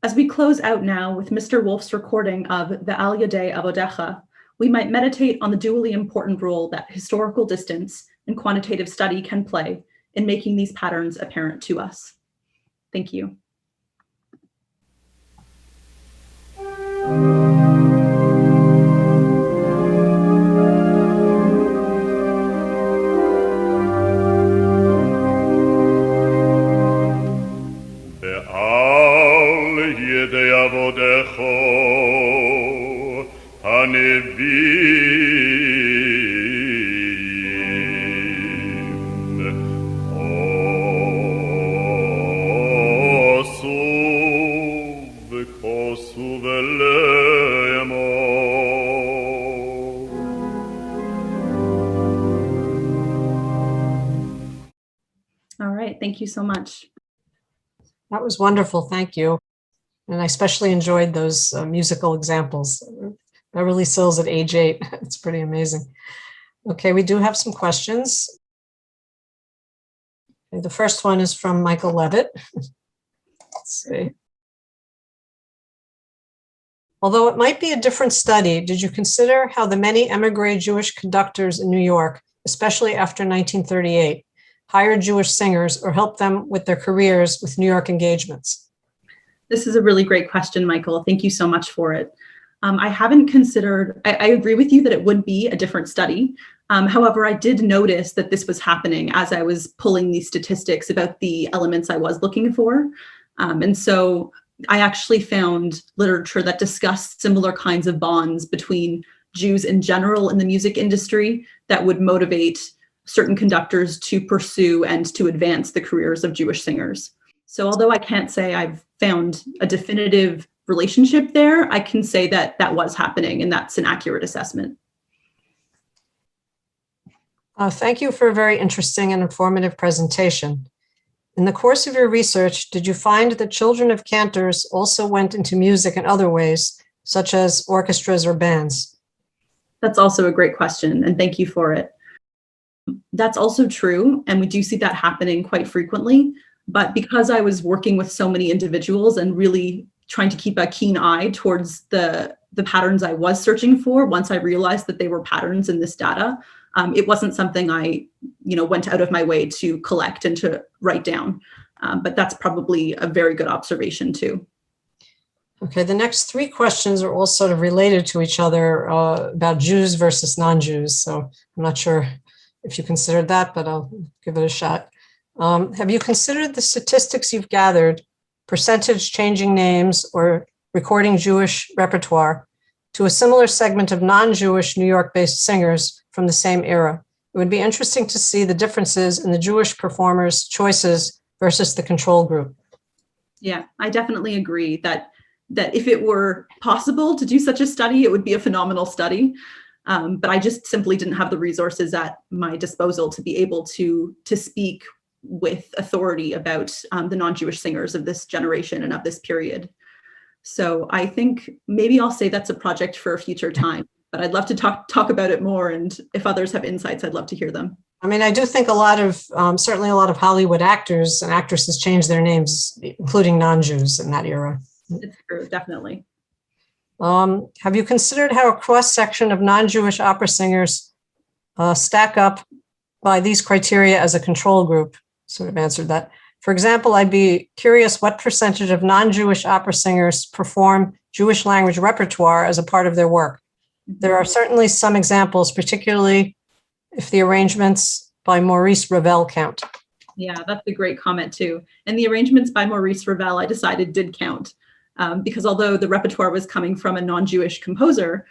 As we close out now with Mr. Wolf's recording of the Al Yadei Avodecha, we might meditate on the dually important role that historical distance and quantitative study can play in making these patterns apparent to us. Thank you. All right, thank you so much. That was wonderful. Thank you. And I especially enjoyed those musical examples. Beverly Sills at age 8. It's pretty amazing. Okay, we do have some questions. Okay, the first one is from Michael Levitt. Let's see. Although it might be a different study, did you consider how the many emigre Jewish conductors in New York, especially after 1938, hired Jewish singers or helped them with their careers with New York engagements? This is a really great question, Michael. Thank you so much for it. I haven't considered, I agree with you that it would be a different study. However, I did notice that this was happening as I was pulling these statistics about the elements I was looking for. And so I actually found literature that discussed similar kinds of bonds between Jews in general in the music industry that would motivate certain conductors to pursue and to advance the careers of Jewish singers. So although I can't say I've found a definitive relationship there, I can say that that was happening, and that's an accurate assessment. Thank you for a very interesting and informative presentation. In the course of your research, did you find that children of cantors also went into music in other ways, such as orchestras or bands? That's also a great question, and thank you for it. That's also true, and we do see that happening quite frequently. But because I was working with so many individuals and really trying to keep a keen eye towards the patterns I was searching for, once I realized that they were patterns in this data, it wasn't something I went out of my way to collect and to write down. But that's probably a very good observation too. Okay, the next 3 questions are all sort of related to each other about Jews versus non-Jews. So I'm not sure if you considered that, but I'll give it a shot. Have you considered the statistics you've gathered, percentage changing names or recording Jewish repertoire, to a similar segment of non-Jewish New York-based singers from the same era? It would be interesting to see the differences in the Jewish performers' choices versus the control group. Yeah, I definitely agree that if it were possible to do such a study, it would be a phenomenal study. But I just simply didn't have the resources at my disposal to be able to speak with authority about the non-Jewish singers of this generation and of this period. So I think maybe I'll say that's a project for a future time, but I'd love to talk about it more. And if others have insights, I'd love to hear them. I mean, I do think certainly a lot of Hollywood actors and actresses changed their names, including non-Jews in that era. It's true, definitely. Have you considered how a cross-section of non-Jewish opera singers stack up by these criteria as a control group? Sort of answered that. For example, I'd be curious what percentage of non-Jewish opera singers perform Jewish language repertoire as a part of their work. There are certainly some examples, particularly if the arrangements by Maurice Ravel count. Yeah, that's a great comment too. And the arrangements by Maurice Ravel, I decided did count, because although the repertoire was coming from a non-Jewish composer,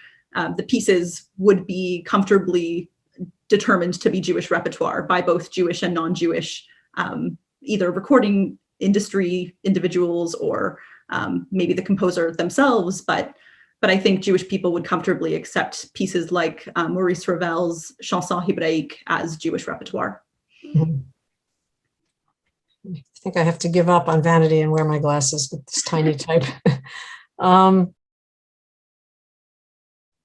the pieces would be comfortably determined to be Jewish repertoire by both Jewish and non-Jewish, either recording industry individuals or maybe the composer themselves. But I think Jewish people would comfortably accept pieces like Maurice Ravel's Chanson Hébraïque as Jewish repertoire. Mhm. I think I have to give up on vanity and wear my glasses with this tiny type.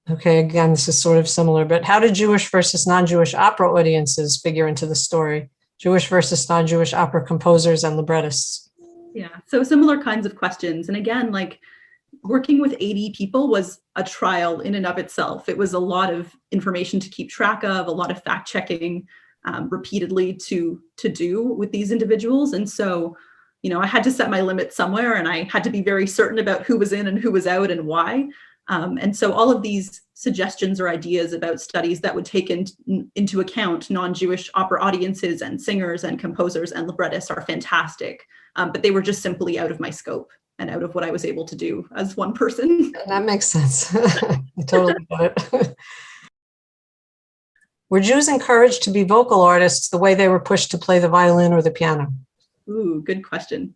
Okay, again, this is sort of similar, but how do Jewish versus non-Jewish opera audiences figure into the story? Jewish versus non-Jewish opera composers and librettists? Yeah, so similar kinds of questions. And again, like working with 80 people was a trial in and of itself. It was a lot of information to keep track of, a lot of fact checking repeatedly to do with these individuals. And so, you know, I had to set my limits somewhere, and I had to be very certain about who was in and who was out and why. And so all of these suggestions or ideas about studies that would take into account non-Jewish opera audiences and singers and composers and librettists are fantastic, but they were just simply out of my scope and out of what I was able to do as one person. That makes sense. I totally get it. Were Jews encouraged to be vocal artists the way they were pushed to play the violin or the piano? Ooh, good question.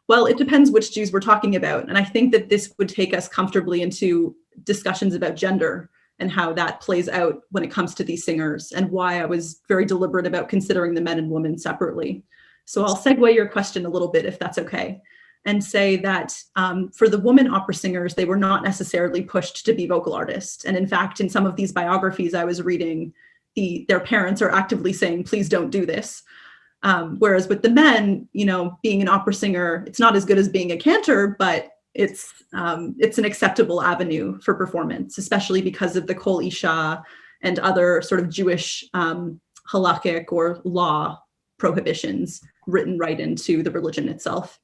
Well, it depends which Jews we're talking about. And I think that this would take us comfortably into discussions about gender and how that plays out when it comes to these singers, and why I was very deliberate about considering the men and women separately. So I'll segue your question a little bit, if that's okay, and say that for the woman opera singers, they were not necessarily pushed to be vocal artists. And in fact, in some of these biographies I was reading, their parents are actively saying, please don't do this. Whereas with the men, you know, being an opera singer, it's not as good as being a cantor, but it's an acceptable avenue for performance, especially because of the Kol Isha and other sort of Jewish halakhic or law prohibitions written right into the religion itself.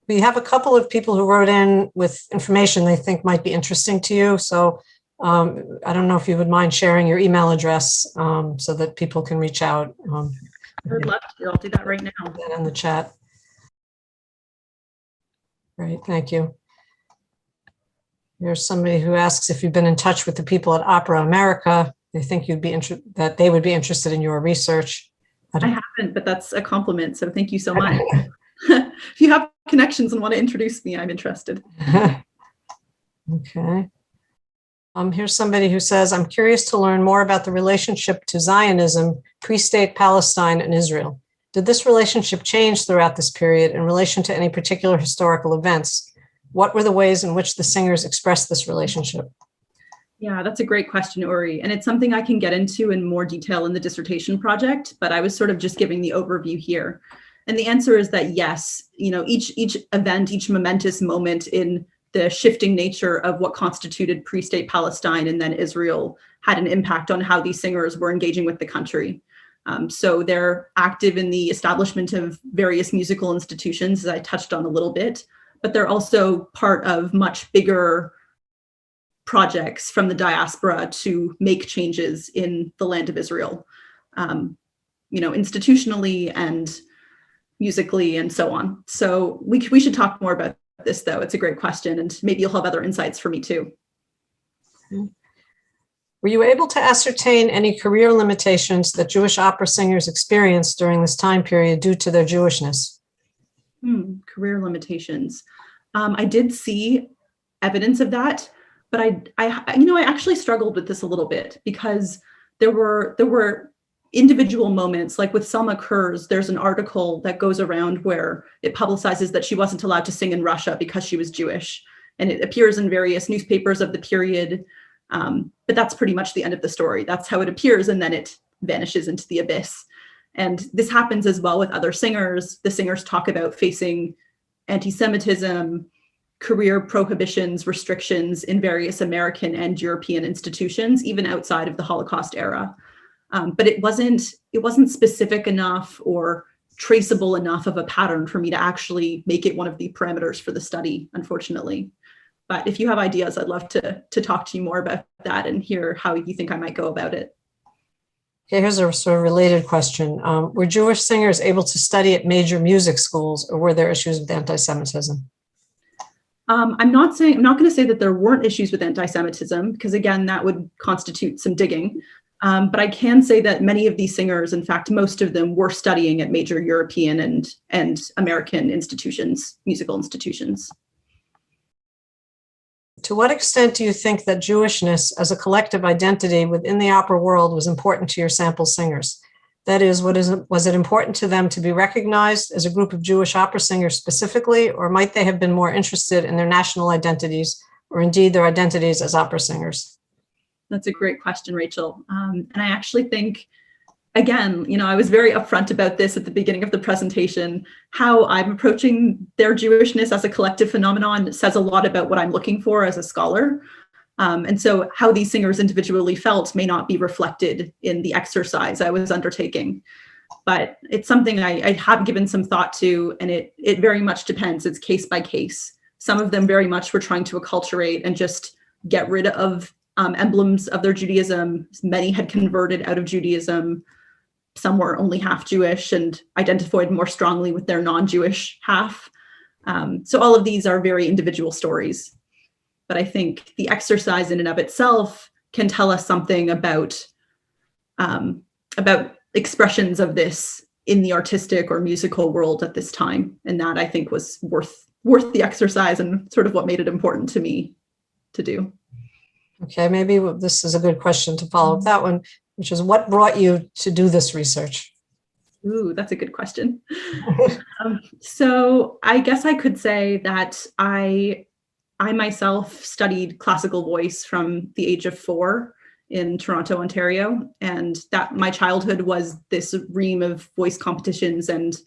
We have a couple of people who wrote in with information they think might be interesting to you. So I don't know if you would mind sharing your email address so that people can reach out. I'd love to. I'll do that right now. In the chat. Great, thank you. Here's somebody who asks if you've been in touch with the people at Opera America. They think that they would be interested in your research. I haven't, but that's a compliment. So thank you so much. If you have connections and want to introduce me, I'm interested. Okay. Here's somebody who says, I'm curious to learn more about the relationship to Zionism, pre-state Palestine, and Israel. Did this relationship change throughout this period in relation to any particular historical events? What were the ways in which the singers expressed this relationship? Yeah, that's a great question, Uri. And it's something I can get into in more detail in the dissertation project, but I was sort of just giving the overview here. And the answer is that yes, you know, each event, each momentous moment in the shifting nature of what constituted pre-state Palestine and then Israel had an impact on how these singers were engaging with the country. So they're active in the establishment of various musical institutions, as I touched on a little bit, but they're also part of much bigger projects from the diaspora to make changes in the land of Israel, you know, institutionally and musically and so on. So we should talk more about this, though. It's a great question, and maybe you'll have other insights for me too. Were you able to ascertain any career limitations that Jewish opera singers experienced during this time period due to their Jewishness? Career limitations. I did see evidence of that, but I actually struggled with this a little bit, because there were individual moments, like with Selma Kurz, there's an article that goes around where it publicizes that she wasn't allowed to sing in Russia because she was Jewish. And it appears in various newspapers of the period. But that's pretty much the end of the story. That's how it appears, and then it vanishes into the abyss. And this happens as well with other singers. The singers talk about facing anti-Semitism, career prohibitions, restrictions in various American and European institutions, even outside of the Holocaust era. But it wasn't specific enough or traceable enough of a pattern for me to actually make it one of the parameters for the study, unfortunately. But if you have ideas, I'd love to talk to you more about that and hear how you think I might go about it. Okay, here's a sort of related question. Were Jewish singers able to study at major music schools, or were there issues with anti-Semitism? I'm not going to say that there weren't issues with anti-Semitism, because again, that would constitute some digging. But I can say that many of these singers, in fact, most of them were studying at major European and American institutions, musical institutions. To what extent do you think that Jewishness as a collective identity within the opera world was important to your sample singers? That is, was it important to them to be recognized as a group of Jewish opera singers specifically, or might they have been more interested in their national identities, or indeed their identities as opera singers? That's a great question, Rachel. And I actually think, again, I was very upfront about this at the beginning of the presentation. How I'm approaching their Jewishness as a collective phenomenon says a lot about what I'm looking for as a scholar. And so how these singers individually felt may not be reflected in the exercise I was undertaking. But it's something I have given some thought to, and it very much depends. It's case by case. Some of them very much were trying to acculturate and just get rid of emblems of their Judaism. Many had converted out of Judaism. Some were only half Jewish and identified more strongly with their non-Jewish half. So all of these are very individual stories. But I think the exercise in and of itself can tell us something about expressions of this in the artistic or musical world at this time. And that, I think, was worth the exercise and sort of what made it important to me to do. Okay, maybe this is a good question to follow up that one, which is what brought you to do this research? Ooh, that's a good question. So I guess I could say that I myself studied classical voice from the age of 4 in Toronto, Ontario, and that my childhood was this ream of voice competitions and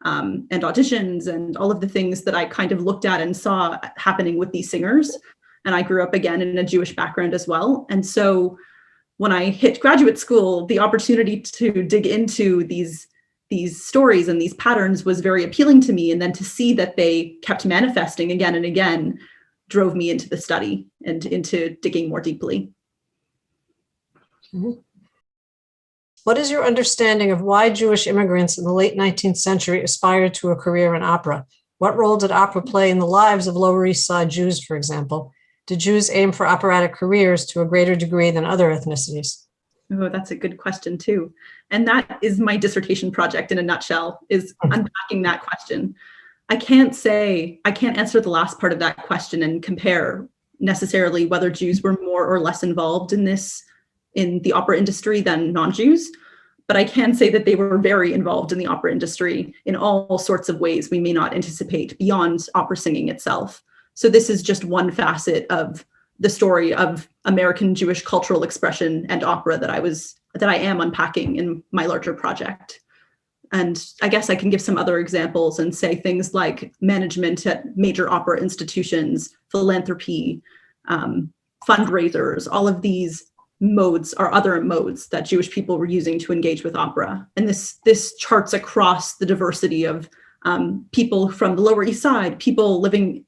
auditions and all of the things that I kind of looked at and saw happening with these singers. And I grew up again in a Jewish background as well. And so when I hit graduate school, the opportunity to dig into these stories and these patterns was very appealing to me. And then to see that they kept manifesting again and again drove me into the study and into digging more deeply. Mm-hmm. What is your understanding of why Jewish immigrants in the late 19th century aspired to a career in opera? What role did opera play in the lives of Lower East Side Jews, for example? Did Jews aim for operatic careers to a greater degree than other ethnicities? Oh, that's a good question too. And that is my dissertation project in a nutshell, is unpacking that question. I can't answer the last part of that question and compare necessarily whether Jews were more or less involved in the opera industry than non-Jews, but I can say that they were very involved in the opera industry in all sorts of ways we may not anticipate beyond opera singing itself. So this is just one facet of the story of American Jewish cultural expression and opera that I am unpacking in my larger project. And I guess I can give some other examples and say things like management at major opera institutions, philanthropy, fundraisers, all of these modes are other modes that Jewish people were using to engage with opera. And this charts across the diversity of people from the Lower East Side, people living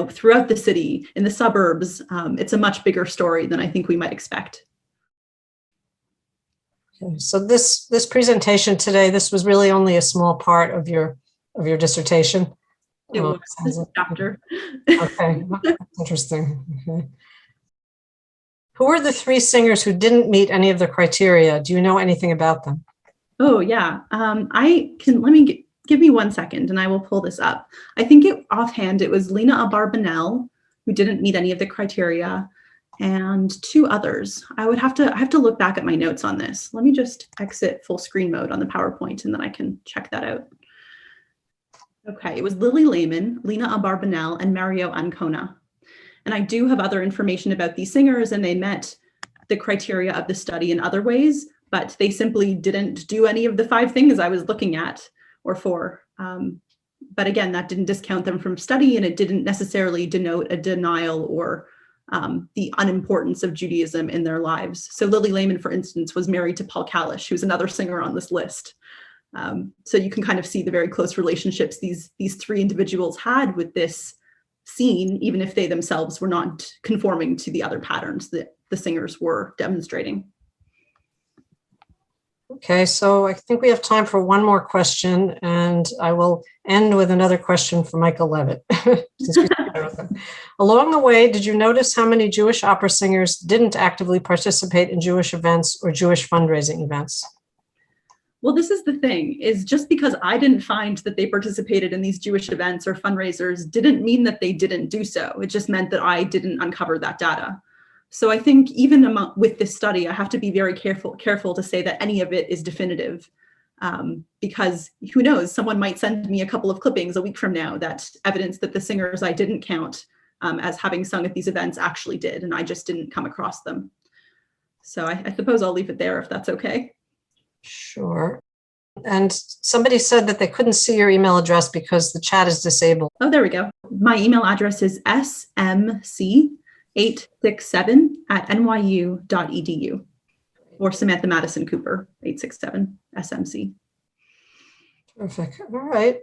throughout the city, in the suburbs. It's a much bigger story than I think we might expect. Okay, so this presentation today, this was really only a small part of your dissertation. It was a chapter. Okay, that's interesting. Okay. Who were the 3 singers who didn't meet any of the criteria? Do you know anything about them? Oh yeah, give me 1 second and I will pull this up. I think offhand it was Lena Abarbanel, who didn't meet any of the criteria, and 2 others. I have to look back at my notes on this. Let me just exit full screen mode on the PowerPoint and then I can check that out. Okay, it was Lily Lehman, Lena Abarbanel, and Mario Ancona. And I do have other information about these singers, and they met the criteria of the study in other ways, but they simply didn't do any of the 5 things I was looking at or for. But again, that didn't discount them from study, and it didn't necessarily denote a denial or the unimportance of Judaism in their lives. So Lily Lehman, for instance, was married to Paul Kalish, who's another singer on this list. So you can kind of see the very close relationships these 3 individuals had with this scene, even if they themselves were not conforming to the other patterns that the singers were demonstrating. Okay, so I think we have time for one more question, and I will end with another question for Michael Levitt. Since we started with him. Along the way, did you notice how many Jewish opera singers didn't actively participate in Jewish events or Jewish fundraising events? Well, this is the thing, is just because I didn't find that they participated in these Jewish events or fundraisers didn't mean that they didn't do so. It just meant that I didn't uncover that data. So I think even with this study, I have to be very careful to say that any of it is definitive, because who knows, someone might send me a couple of clippings a week from now that evidence that the singers I didn't count as having sung at these events actually did, and I just didn't come across them. So I suppose I'll leave it there if that's okay. Sure. And somebody said that they couldn't see your email address because the chat is disabled. Oh, there we go. My email address is smc867@nyu.edu, or Samantha Madison Cooper, 867 SMC. Terrific. All right.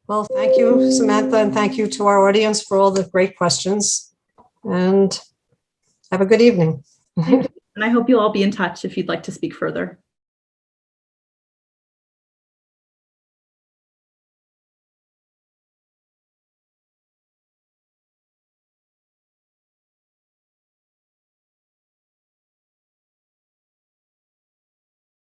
Well, thank you, Samantha, and thank you to our audience for all the great questions. And have a good evening. And I hope you'll all be in touch if you'd like to speak further.